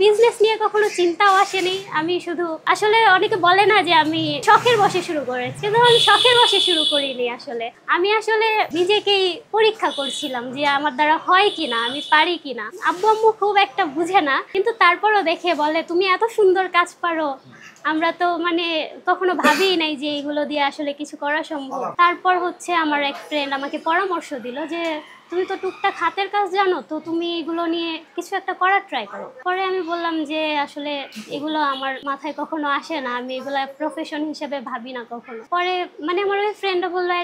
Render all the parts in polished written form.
Business নিয়ে কখনো চিন্তাও আসেনি। আমি শুধু আসলে অনেকে বলে না যে আমি শখের বসে শুরু করেছি, কিন্তু আমি শখের বসে শুরু করিনি। আমি আসলে নিজেকেই পরীক্ষা করছিলাম যে আমার দ্বারা হয় কিনা, আমি পারি কিনা। আব্বু আম্মু খুব একটা বুঝে না, কিন্তু তারপরও দেখে বলে তুমি এত সুন্দর কাজ পারো, আমরা তো মানে কখনো ভাবিই নাই যে এগুলো দিয়ে আসলে কিছু করা সম্ভব। তারপর হচ্ছে আমার এক ফ্রেন্ড আমাকে পরামর্শ দিল যে তুমি তো টুকটাক হাতের কাজ জানো, তো তুমি এগুলো নিয়ে কিছু একটা করার ট্রাই করো। পরে আমি বললাম যে আসলে এগুলো আমার মাথায় কখনো আসে না, আমি এগুলো প্রফেশন হিসেবে ভাবি না কখনো। পরে মানে আমার ওই ফ্রেন্ডটা বললো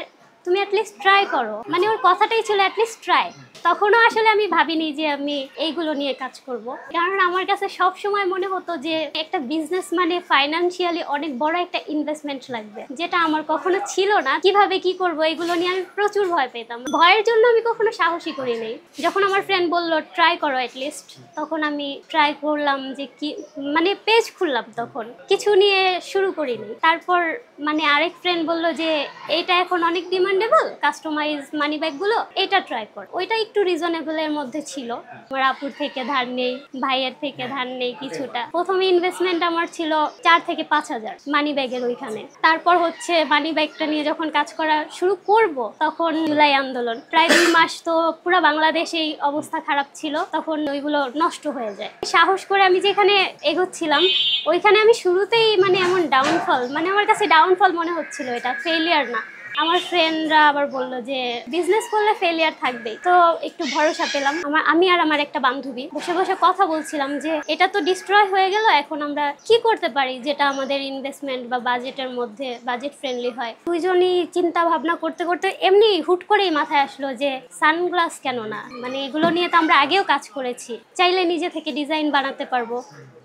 তুমি অ্যাটলিস্ট ট্রাই করো, মানে ওর কথাটাই ছিল অ্যাটলিস্ট ট্রাই। তখনও আসলে আমি ভাবিনি যে আমি এইগুলো নিয়ে কাজ করব, কারণ আমার কাছে সব সময় মনে হতো যে একটা বিজনেস মানে ফাইনান্সিয়ালি অনেক বড় একটা ইনভেস্টমেন্ট লাগবে, যেটা আমার কখনো ছিল না। কিভাবে কি করব এগুলো নিয়ে আমি প্রচুর ভয় পেতাম। ভয়ের জন্য আমি কখনো সাহসী করি নাই। যখন আমার ফ্রেন্ড বলল ট্রাই করো অ্যাটলিস্ট, তখন আমি ট্রাই করলাম যে কি মানে পেজ খুললাম, তখন কিছু নিয়ে শুরু করিনি। তারপর মানে আরেক ফ্রেন্ড বলল যে এইটা এখন অনেক ডিমান্ডেবল, কাস্টমাইজ মানি ব্যাগগুলো, এটা ট্রাই কর। ওইটা একটু রিজনেবলের মধ্যে ছিল। আমার আপুর থেকে ধার নেই, ভাইয়ের থেকে ধার নেই কিছুটা। প্রথমে ইনভেস্টমেন্ট আমার ছিল 4 থেকে 5,000 মানি ব্যাগের ওইখানে। তারপর হচ্ছে মানি ব্যাগটা নিয়ে যখন কাজ করা শুরু করব, তখন জুলাই আন্দোলন, প্রায় 2 মাস তো পুরো বাংলাদেশেই অবস্থা খারাপ ছিল, তখন ওইগুলো নষ্ট হয়ে যায়। সাহস করে আমি যেখানে এগোচ্ছিলাম ওইখানে আমি শুরুতেই মানে এমন ডাউনফল, মানে আমার কাছে ডাউনফল মনে হচ্ছিল, এটা ফেলিয়ার না। আমার ফ্রেন্ডরা আবার বললো যে বিজনেস করলে ফেলিয়ার থাকবেই, তো একটু ভরসা পেলাম। আমি আর আমার একটা বান্ধবী বসে বসে কথা বলছিলাম যে এটা তো ডিস্ট্রয় হয়ে গেল, এখন আমরা কি করতে পারি যেটা আমাদের ইনভেস্টমেন্ট বা বাজেটের মধ্যে বাজেট ফ্রেন্ডলি হয়। দুইজনই চিন্তা ভাবনা করতে করতে এমনি হুট করেই মাথায় আসলো যে সানগ্লাস কেন না, মানে এগুলো নিয়ে তো আমরা আগেও কাজ করেছি, চাইলে নিজে থেকে ডিজাইন বানাতে পারবো,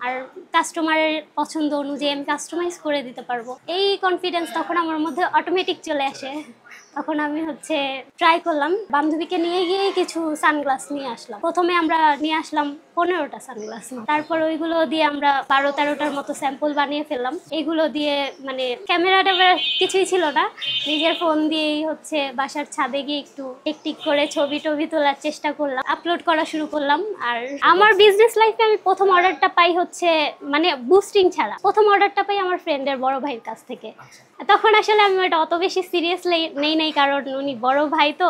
আর কাস্টমারের পছন্দ অনুযায়ী আমি কাস্টমাইজ করে দিতে পারবো। এই কনফিডেন্স তখন আমার মধ্যে অটোমেটিক চলে আসে। তখন আমি হচ্ছে ট্রাই করলাম, বান্ধবীকে নিয়ে গিয়ে কিছু সানগ্লাস নিয়ে আসলাম। প্রথমে আমরা নিয়ে আসলাম 15টা সানগ্লাস, তারপর ওইগুলো দিয়ে আমরা 12-13টার মতো স্যাম্পল বানিয়ে ফেললাম। এগুলো দিয়ে মানে ক্যামেরা কিছুই ছিল না, নিজের ফোন দিয়েই হচ্ছে বাসার ছাদে গিয়ে একটু টিকটিক করে ছবি টবি তোলার চেষ্টা করলাম, আপলোড করা শুরু করলাম। আর আমার বিজনেস লাইফে আমি প্রথম অর্ডারটা পাই হচ্ছে মানে বুস্টিং ছাড়া, প্রথম অর্ডারটা পাই আমার ফ্রেন্ডের বড় ভাইয়ের কাছ থেকে। তখন আসলে আমি এটা অত বেশি সিরিয়াসলি নেই, কারণ উনি বড় ভাই তো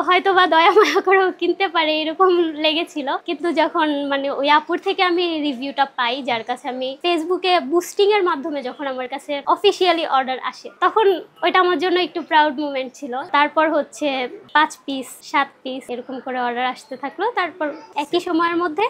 হয়তো বা দয়া মায়া করেও কিনতে পারে এরকম লেগেছিল। কিন্তু যখন মানে ওই আপুর থেকে আমি রিভিউটা পাই, যার কাছে আমি ফেসবুকে বুস্টিং এর মাধ্যমে যখন আমার কাছে অফিসিয়ালি অর্ডার আসে, তখন ওইটা আমার জন্য একটু প্রাউড মুভমেন্ট ছিল। তারপর হচ্ছে 5 পিস 7 পিস এরকম করে অর্ডার আসতে থাকলো। তারপর একই সময়ের মধ্যে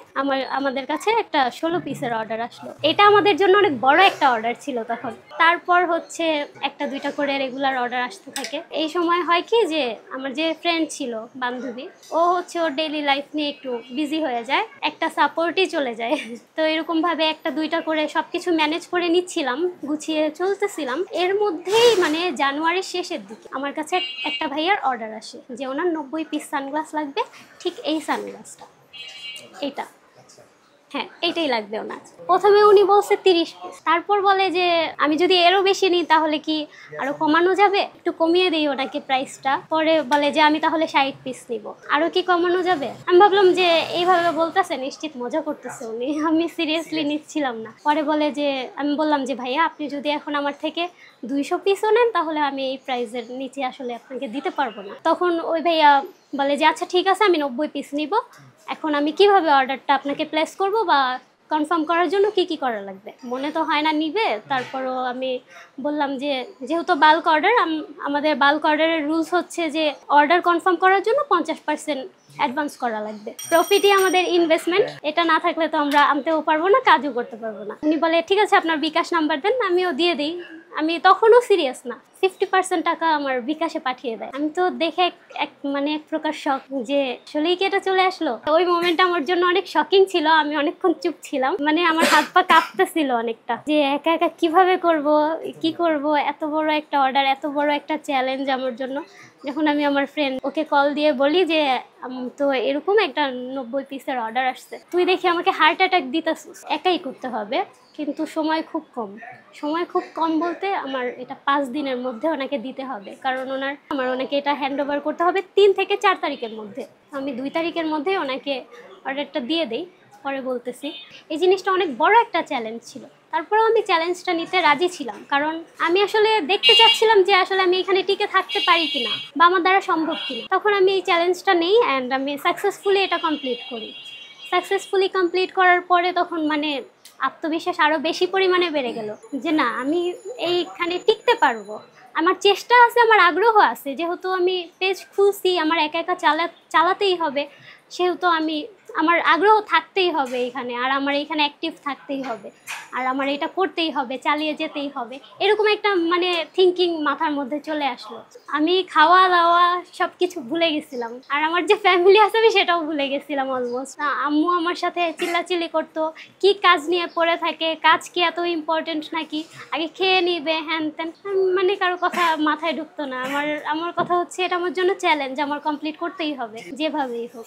আমাদের কাছে একটা 16 পিসের অর্ডার আসলো। এটা আমাদের জন্য অনেক বড় একটা অর্ডার ছিল তখন। তারপর হচ্ছে 1-2টা করে রেগুলার অর্ডার আসতে থাকে। এই সময় হয় কি যে আমার যে ফ্রেন্ড ছিল বান্ধবী, ও হচ্ছে ওর ডেইলি লাইফ নিয়ে একটু বিজি হয়ে যায়, একটা সাপোর্টই চলে যায়। তো এরকম ভাবে 1-2টা করে সবকিছু ম্যানেজ করে নিচ্ছিলাম, গুছিয়ে চলতেছিলাম। এর মধ্যেই মানে জানুয়ারির শেষের দিকে আমার কাছে একটা ভাইয়ার অর্ডার আসে যে ওনার 90 পিস সানগ্লাস লাগবে, ঠিক এই সানগ্লাসটা, এইটা, হ্যাঁ এইটাই লাগবে ওনার। প্রথমে উনি বলছে 30 পিস, তারপর বলে যে আমি যদি এরও বেশি নিই তাহলে কি আরো কমানো যাবে, একটু কমিয়ে দিই ওনাকে প্রাইসটা। পরে বলে যে আমি তাহলে 60 পিস নিব, আরো কি কমানো যাবে। আমি ভাবলাম যে এইভাবে বলতেছে নিশ্চিত মজা করতেছে উনি, আমি সিরিয়াসলি নিচ্ছিলাম না। পরে বলে যে আমি বললাম যে ভাইয়া আপনি যদি এখন আমার থেকে 200 পিসও নেন তাহলে আমি এই প্রাইসের নিচে আসলে আপনাকে দিতে পারবো না। তখন ওই ভাইয়া বলে যে আচ্ছা ঠিক আছে আমি 90 পিস নিব, এখন আমি কিভাবে অর্ডারটা আপনাকে প্লেস করব বা কনফার্ম করার জন্য কি কি করা লাগবে। মনে তো হয় না নিবে, তারপরও আমি বললাম যে যেহেতু বাল্ক অর্ডার, আমাদের বাল্ক অর্ডারের রুলস হচ্ছে যে অর্ডার কনফার্ম করার জন্য 50% অ্যাডভান্স করা লাগবে। প্রফিটই আমাদের ইনভেস্টমেন্ট, এটা না থাকলে তো আমরা আনতেও পারবো না, কাজও করতে পারবো না। উনি বলে ঠিক আছে আপনার বিকাশ নাম্বার দেন, আমিও দিয়ে দিই। আমি তখনও সিরিয়াস না, 50% টাকা আমার বিকাশে পাঠিয়ে দেয়। আমি তো দেখে এক প্রকার শক যে আসলেই কি এটা চলে আসলো। ওই মোমেন্টটা আমার জন্য অনেক শকিং ছিল। আমি অনেকক্ষণ চুপ ছিলাম, মানে আমার হাত পা কাঁপতেছিল অনেকটা, যে একা একা কিভাবে কি করব, এত বড় একটা অর্ডার, এত বড় একটা চ্যালেঞ্জ আমার জন্য। যখন আমি আমার ফ্রেন্ড ওকে কল দিয়ে বলি যে তো এরকম একটা 90 পিসের অর্ডার আসছে, তুই দেখি আমাকে হার্ট অ্যাটাক দিতেছিস, একাই করতে হবে, কিন্তু সময় খুব কম বলতে আমার এটা 5 দিনের মধ্যে ওনাকে দিতে হবে, কারণ ওনাকে এটা হ্যান্ড ওভার করতে হবে 3 থেকে 4 তারিখের মধ্যে। আমি 2 তারিখের মধ্যে ওনাকে অর্ডারটা দিয়ে দিই। পরে বলতেছি। এই জিনিসটা অনেক বড় একটা চ্যালেঞ্জ ছিল। তারপরেও আমি চ্যালেঞ্জটা নিতে রাজি ছিলাম, কারণ আমি আসলে দেখতে চাচ্ছিলাম যে আসলে আমি এখানে টিকে থাকতে পারি কিনা বা আমার দ্বারা সম্ভব কিনা। তখন আমি এই চ্যালেঞ্জটা নেই অ্যান্ড আমি সাকসেসফুলি এটা কমপ্লিট করি। সাকসেসফুলি কমপ্লিট করার পরে তখন মানে আত্মবিশ্বাস আরও বেশি পরিমাণে বেড়ে গেল যে না, আমি এইখানে টিকতে পারবো। আমার চেষ্টা আছে, আমার আগ্রহ আছে, যেহেতু আমি পেজ খুলছি, আমার একা একা চালাতেই হবে, সেহেতু আমার আগ্রহ থাকতেই হবে এখানে, আর আমার এখানে অ্যাক্টিভ থাকতেই হবে, আর আমার এটা করতেই হবে, চালিয়ে যেতেই হবে, এরকম একটা মানে থিঙ্কিং মাথার মধ্যে চলে আসলো। আমি খাওয়া দাওয়া সব কিছু ভুলে গেছিলাম, আর আমার যে ফ্যামিলি আছে আমি সেটাও ভুলে গেছিলাম অলমোস্ট। আম্মু আমার সাথে চিল্লাচিল্লি করতো, কি কাজ নিয়ে পড়ে থাকে, কাজ কি এত ইম্পর্টেন্ট নাকি, আগে খেয়ে নিবে হ্যান ত্যান। মানে কারো কথা মাথায় ঢুকতো না। আমার কথা হচ্ছে এটা আমার জন্য চ্যালেঞ্জ, আমার কমপ্লিট করতেই হবে যেভাবেই হোক।